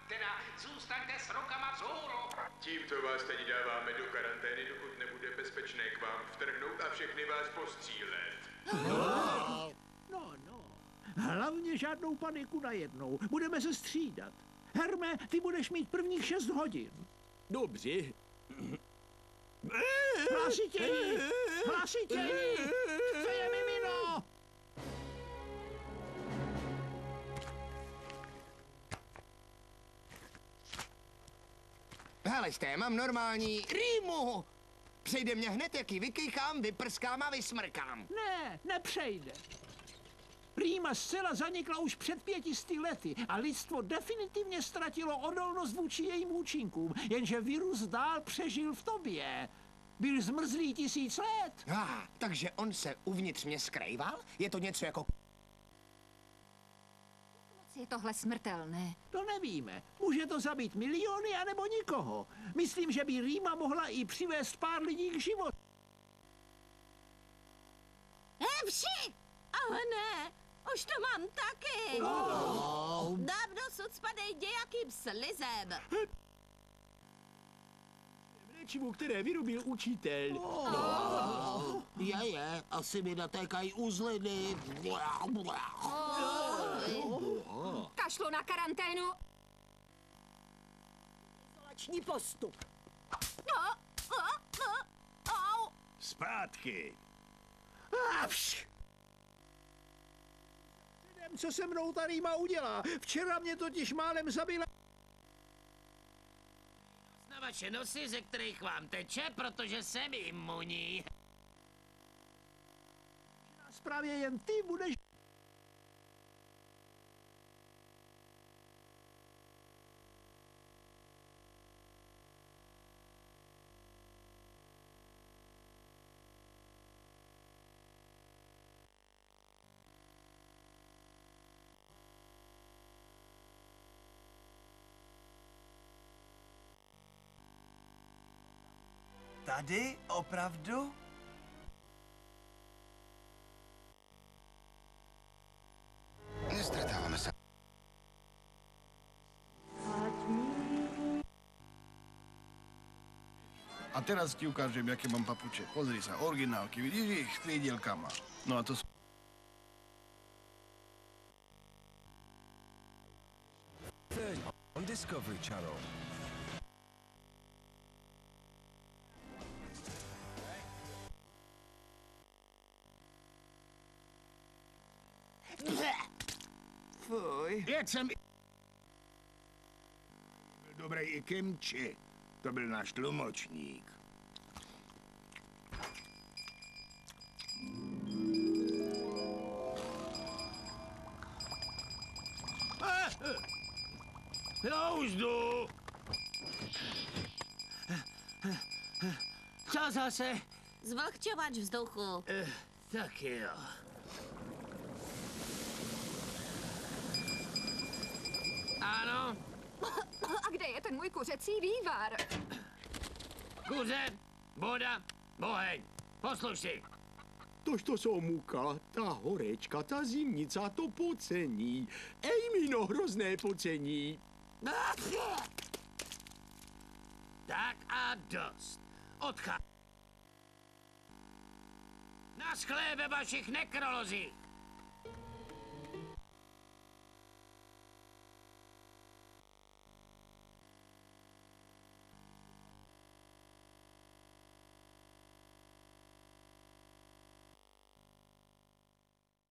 Teda zůstaňte s rukama vzhůru. Tímto vás teď dáváme do karantény, dokud nebude bezpečné k vám vtrhnout a všechny vás postřílet. No. Hlavně žádnou paniku najednou. Budeme se střídat. Herme, ty budeš mít prvních 6 hodin. Dobře. Hlasitěji! Hlasitěji! Co je mimino? Hele, mám normální rýmu. Přejde mě hned, jak ji vykejchám, vyprskám a vysmrkám. Ne, nepřejde. Rýma zcela zanikla už před 500 lety a lidstvo definitivně ztratilo odolnost vůči jejím účinkům, jenže virus dál přežil v tobě. Byl zmrzlý 1000 let. Takže on se uvnitř mě skrýval? Je to něco jako... Je tohle smrtelné. To nevíme. Může to zabít miliony, anebo nikoho. Myslím, že by Rýma mohla i přivést pár lidí k životu. Vši! Ale ne, už to mám taky. Dávno dosud spadej nějakým slizem. Léčivo, které vyrobil učitel. Je, asi mi natékají uzliny. Kašlu na karanténu. Izolační postup. Zpátky. Co se mnou ta Rýma udělá? Včera mě totiž málem zabila. Na vaše nosy, ze kterých vám teče, protože jsem imunní. Právě jen ty budeš... Tady? Opravdu? Nestretáváme se. A teraz ti ukážem, jaké mám papuče. Pozri sa, originálky, vidíš ich s triedielkama. No a to sú... On Discovery Channel. Fuj. Jak jsem... Byl dobrý i kimči. To byl náš tlumočník. Já už jdu. Co zase? Zvlhčovač vzduchu. Taky jo. Ano, A kde je ten můj kuřecí vývar? kuře, voda, oheň. Poslušej. Tož to jsou muka, ta horečka, ta zimnica, to pocení. Mino, hrozné pocení. Tak a dost. Odchází. Naschlé ve vašich nekrolozích.